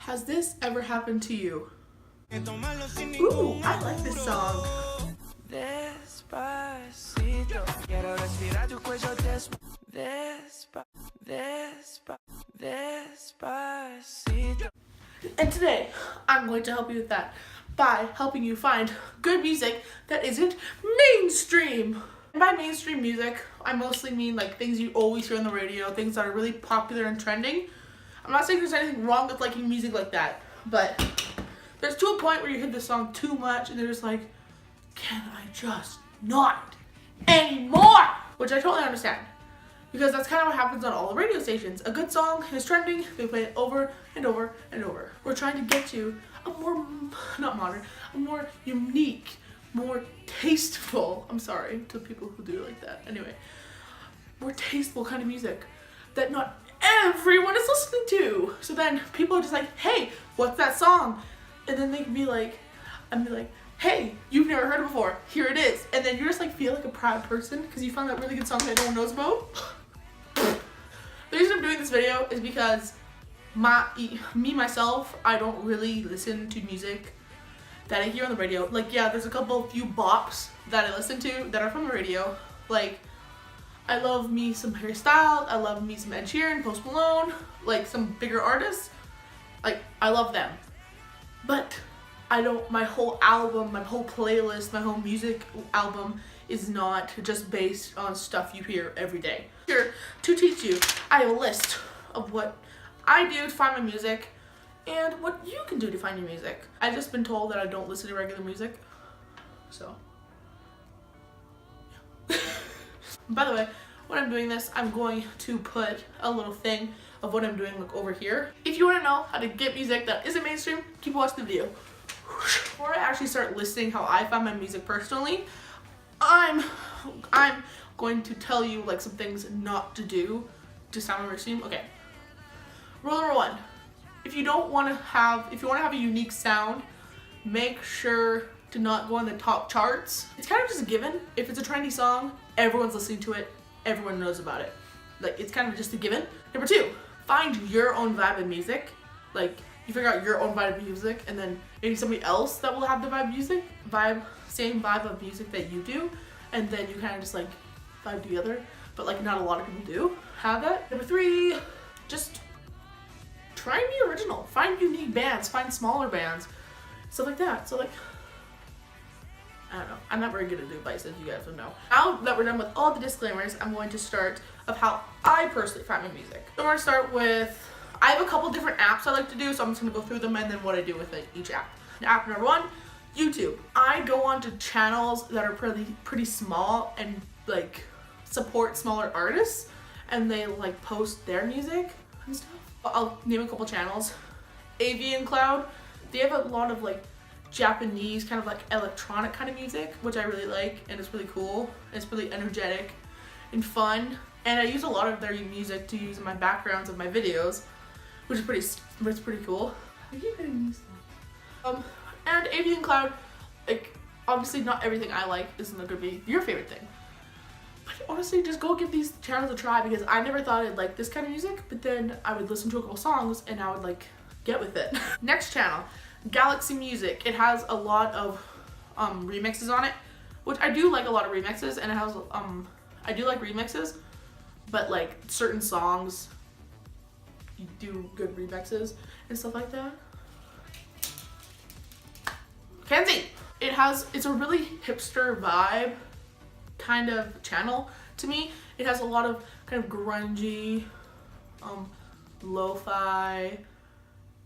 Has this ever happened to you? Ooh, I like this song. And today, I'm going to help you with that by helping you find good music that isn't mainstream. And by mainstream music, I mostly mean like things you always hear on the radio, things that are really popular and trending. I'm not saying there's anything wrong with liking music like that, but there's to a point where you hear the song too much and they're just like, can I just not anymore? Which I totally understand. Because that's kind of what happens on all the radio stations. A good song is trending, they play it over and over and over. We're trying to get you a more, not modern, a more unique, more tasteful, I'm sorry to people who do like that, anyway, more tasteful kind of music that not everyone is listening to. So then people are just like, hey, what's that song? And then they can be like, I'd be like, hey, you've never heard it before, here it is. And then you just like feel like a proud person because you found that really good song that no one knows about. The reason I'm doing this video is because myself, I don't really listen to music that I hear on the radio. Like, yeah, there's a few bops that I listen to that are from the radio. Like, I love me some Harry Styles, I love me some Ed Sheeran, Post Malone, like some bigger artists. Like, I love them. But my whole album, my whole playlist, my whole music album is not just based on stuff you hear every day. Here to teach you, I have a list of what I do to find my music and what you can do to find your music. I've just been told that I don't listen to regular music, so yeah. By the way, when I'm doing this, I'm going to put a little thing of what I'm doing like over here. If you want to know how to get music that isn't mainstream, keep watching the video. Before I actually start listing how I find my music personally, I'm going to tell you like some things not to do to sound mainstream. Okay. Rule number one: if you want to have a unique sound, make sure to not go on the top charts. It's kind of just a given. If it's a trendy song, everyone's listening to it, everyone knows about it. Like, it's kind of just a given. Number two, find your own vibe of music. Like, you figure out your own vibe of music, and then maybe somebody else that will have the same vibe of music that you do, and then you kind of just like vibe together. But like, not a lot of people do have that. Number three, just try and be original. Find unique bands, find smaller bands, stuff like that. So like, I don't know. I'm not very good at advice, as you guys would know. Now that we're done with all the disclaimers, I'm going to start of how I personally find my music. So I'm going to start with, I have a couple different apps I like to do, so I'm just going to go through them and then what I do with each app. App number one, YouTube. I go on to channels that are pretty small and like support smaller artists, and they like post their music and stuff. I'll name a couple channels. AvienCloud. They have a lot of like Japanese kind of like electronic kind of music, which I really like, and it's really cool. It's really energetic and fun, and I use a lot of their music to use in my backgrounds of my videos, which is pretty cool. I keep hitting these things. And AvienCloud, like, obviously not everything I like isn't gonna be your favorite thing. But honestly, just go give these channels a try, because I never thought I'd like this kind of music, but then I would listen to a couple songs and I would like get with it. Next channel, Galaxy Music. It has a lot of remixes on it, which I do like a lot of remixes, and it has I do like remixes, but like certain songs you do good remixes and stuff like that. Mackenzie. It's a really hipster vibe kind of channel to me. It has a lot of kind of grungy, lo-fi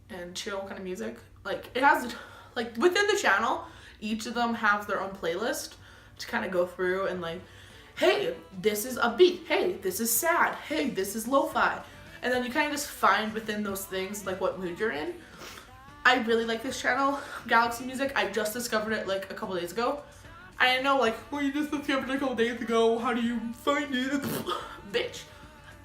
and chill kind of music. Like, it has, like, within the channel, each of them have their own playlist to kind of go through and like, hey, this is upbeat, hey, this is sad, hey, this is lo-fi. And then you kind of just find within those things like what mood you're in. I really like this channel, Galaxy Music. I just discovered it like a couple days ago. I didn't know, like, well, you just discovered it a couple days ago, how do you find it? Bitch,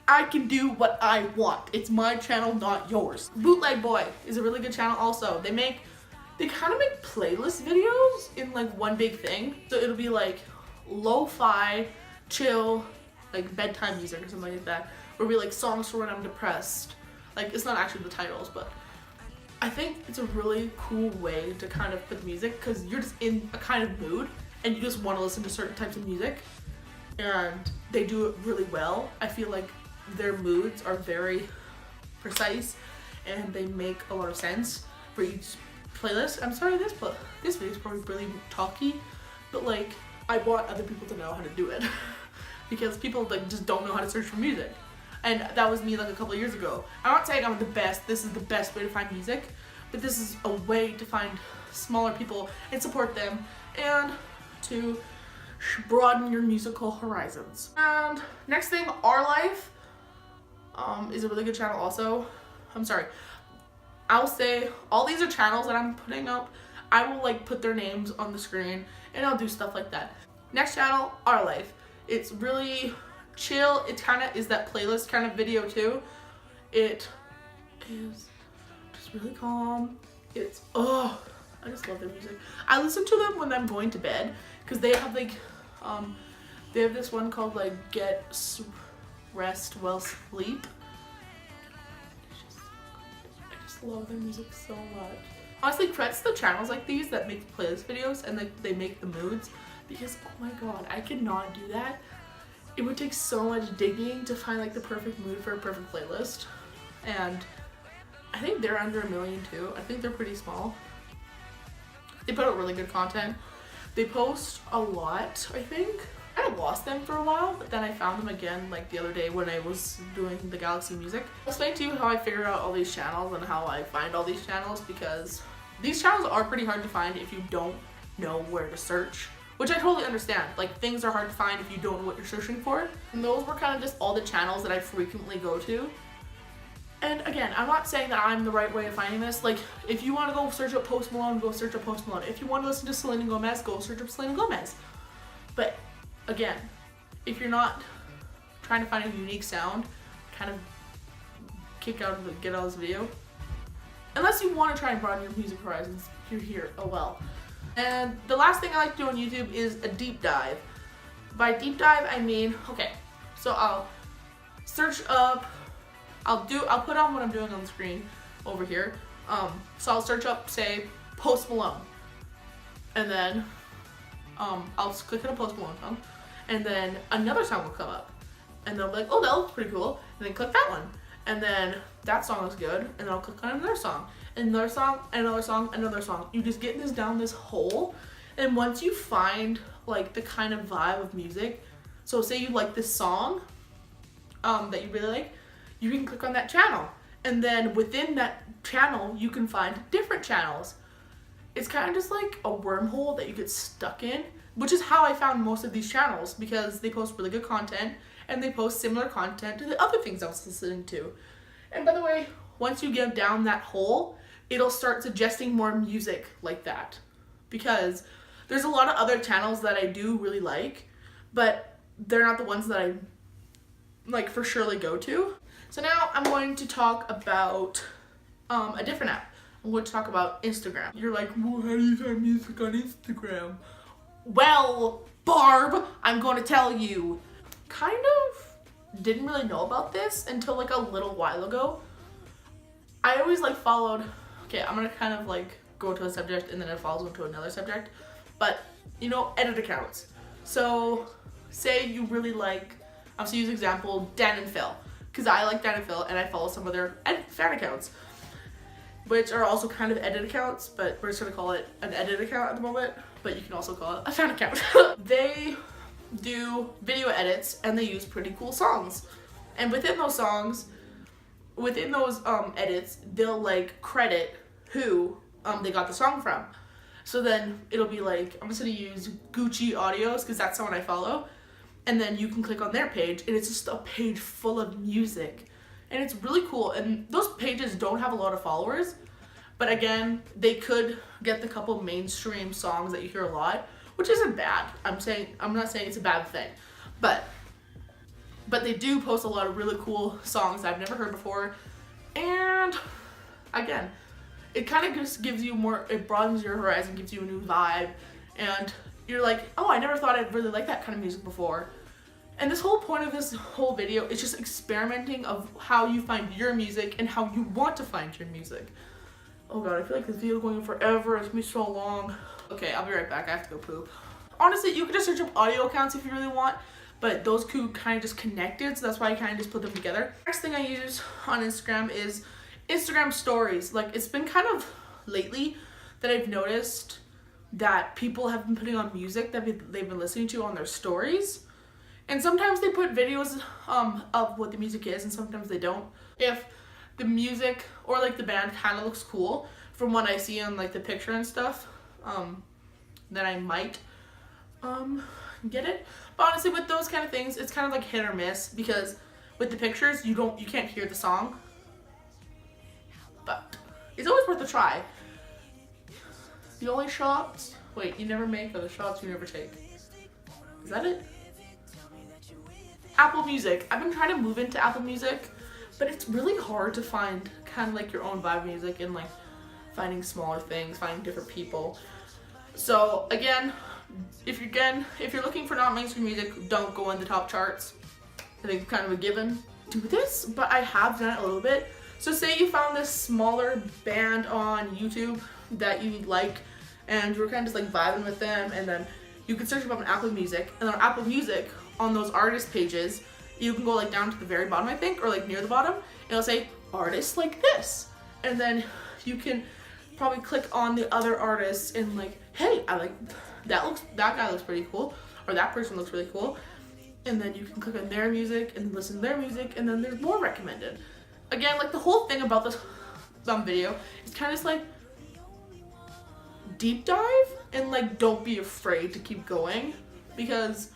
I can do what I want. It's my channel, not yours. Bootleg Boy is a really good channel also. They kind of make playlist videos in like one big thing. So it'll be like lo-fi, chill, like bedtime music or something like that. Or it'll be like songs for when I'm depressed. Like, it's not actually the titles, but I think it's a really cool way to kind of put music, because you're just in a kind of mood and you just want to listen to certain types of music, and they do it really well. I feel like their moods are very precise and they make a lot of sense for each playlist. I'm sorry, this video is probably really talky, but like I want other people to know how to do it because people like just don't know how to search for music. And that was me like a couple of years ago. I'm not saying I'm the best, this is the best way to find music, but this is a way to find smaller people and support them and to broaden your musical horizons. And next thing, Our Life is a really good channel also. I'm sorry, I'll say all these are channels that I'm putting up. I will like put their names on the screen and I'll do stuff like that. Next channel, Our Life. It's really chill. It kind of is that playlist kind of video too. It is just really calm. It's I just love their music. I listen to them when I'm going to bed because they have like they have this one called like Get Rest Well Sleep. I just love their music so much. Honestly, credits to channels like these that make playlist videos and like they make the moods, because oh my god, I could not do that. It would take so much digging to find like the perfect mood for a perfect playlist, and I think they're under 1 million too. I think they're pretty small. They put out really good content. They post a lot, I think. I kind of lost them for a while, but then I found them again like the other day when I was doing the Galaxy Music. I'll explain to you how I figure out all these channels and how I find all these channels, because these channels are pretty hard to find if you don't know where to search. Which I totally understand. Like, things are hard to find if you don't know what you're searching for. And those were kind of just all the channels that I frequently go to. And again, I'm not saying that I'm the right way of finding this. Like, if you want to go search up Post Malone, go search up Post Malone. If you want to listen to Selena Gomez, go search up Selena Gomez. But again, if you're not trying to find a unique sound, kind of get out of this video. Unless you want to try and broaden your music horizons, you're here. Oh well. And the last thing I like to do on YouTube is a deep dive. By deep dive, I mean, okay, so I'll search up, I'll put on what I'm doing on the screen over here. So I'll search up, say, Post Malone. And then I'll just click on a Post Malone song. And then another song will come up. And they'll be like, oh, that looks pretty cool. And then click that one. And then that song is good. And then I'll click on another song. Another song, another song, another song. You just get this down this hole, and once you find like the kind of vibe of music, so say you like this song that you really like, you can click on that channel, and then within that channel you can find different channels. It's kind of just like a wormhole that you get stuck in, which is how I found most of these channels, because they post really good content and they post similar content to the other things I was listening to. And by the way, once you get down that hole, it'll start suggesting more music like that, because there's a lot of other channels that I do really like, but they're not the ones that I like for surely go to. So now I'm going to talk about a different app. I'm going to talk about Instagram. You're like, well, how do you find music on Instagram? Well, Barb, I'm going to tell you. Kind of didn't really know about this until like a little while ago. I always like followed, okay, I'm gonna kind of like go to a subject and then it falls into another subject, but you know, edit accounts. So say you really like, I'll just use example, Dan and Phil, because I like Dan and Phil and I follow some of their fan accounts, which are also kind of edit accounts, but we're just gonna call it an edit account at the moment, but you can also call it a fan account. They do video edits and they use pretty cool songs, and within those songs, within those edits, they'll like credit who they got the song from. So then it'll be like, I'm just gonna use Gucci Audios because that's someone I follow, and then you can click on their page and it's just a page full of music, and it's really cool. And those pages don't have a lot of followers, but again, they could get the couple mainstream songs that you hear a lot, which isn't bad. I'm not saying it's a bad thing, but they do post a lot of really cool songs I've never heard before. And again, it kind of just gives you more, it broadens your horizon, gives you a new vibe, and you're like, oh, I never thought I'd really like that kind of music before. And this whole point of this whole video is just experimenting of how you find your music and how you want to find your music. Oh god, I feel like this video is going on forever. It's gonna be so long. Okay, I'll be right back. I have to go poop. Honestly, you can just search up audio accounts if you really want, but those two kind of just connected, so that's why I kind of just put them together. Next thing I use on Instagram is Instagram stories. Like, it's been kind of lately that I've noticed that people have been putting on music that they've been listening to on their stories. And sometimes they put videos of what the music is, and sometimes they don't. If the music or like the band kind of looks cool from what I see on like the picture and stuff, then I might get it. But honestly, with those kind of things, it's kind of like hit or miss, because with the pictures you can't hear the song, but it's always worth a try. The only shots you never make are the shots you never take. Is that it? Apple Music. I've been trying to move into Apple Music, but it's really hard to find kind of like your own vibe music, and like finding smaller things, finding different people. So again, if you're looking for non-mainstream music, don't go in the top charts. I think it's kind of a given. Do this, but I have done it a little bit. So say you found this smaller band on YouTube that you like, and you were kind of just like vibing with them, and then you can search them up on Apple Music, and then on Apple Music, on those artist pages, you can go like down to the very bottom, I think, or like near the bottom, and it'll say artists like this, and then you can probably click on the other artists and like, hey, I like that guy looks pretty cool, or that person looks really cool, and then you can click on their music and listen to their music, and then there's more recommended. Again, like the whole thing about this video is kind of just like deep dive, and like don't be afraid to keep going, because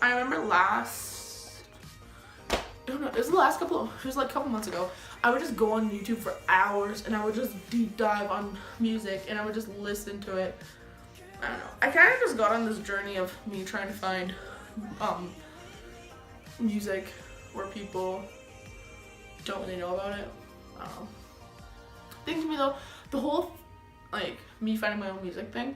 I remember it was like a couple months ago, I would just go on YouTube for hours and I would just deep dive on music and I would just listen to it. I don't know. I kind of just got on this journey of me trying to find music where people don't really know about it. I don't know. The thing to me though, the whole like me finding my own music thing,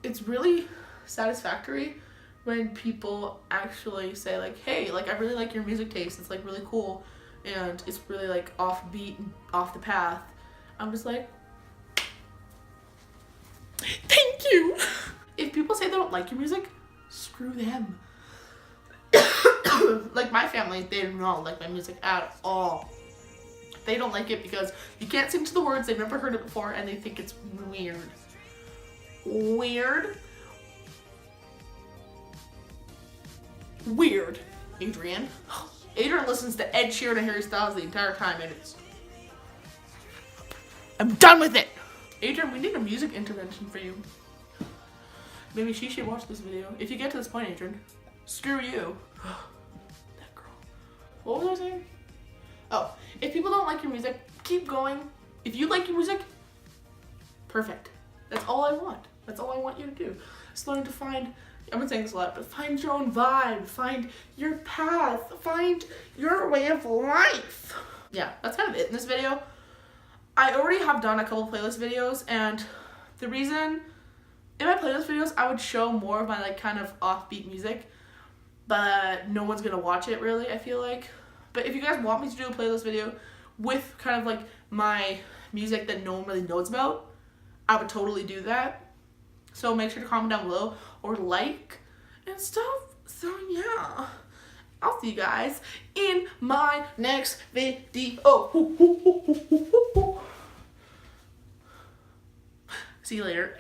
it's really satisfactory when people actually say like, hey, like I really like your music taste, it's like really cool and it's really like offbeat and off the path. I'm just like, thank you. If people say they don't like your music, screw them. Like my family, they do not like my music at all. They don't like it because you can't sing to the words, they've never heard it before, and they think it's weird. Weird, Adrienne. Adrienne listens to Ed Sheeran and Harry Styles the entire time, and I'm done with it. Adrienne, we need a music intervention for you. Maybe she should watch this video. If you get to this point, Adrienne, screw you. That girl. What was I saying? Oh, if people don't like your music, keep going. If you like your music, perfect. That's all I want. That's all I want you to do. Just learn to find, I've been saying this a lot, but find your own vibe, find your path, find your way of life. Yeah, that's kind of it in this video. I already have done a couple playlist videos, and the reason in my playlist videos I would show more of my like kind of offbeat music, but no one's gonna watch it really, I feel like. But if you guys want me to do a playlist video with kind of like my music that no one really knows about, I would totally do that. So make sure to comment down below or like and stuff. So yeah, I'll see you guys in my next video. See you later.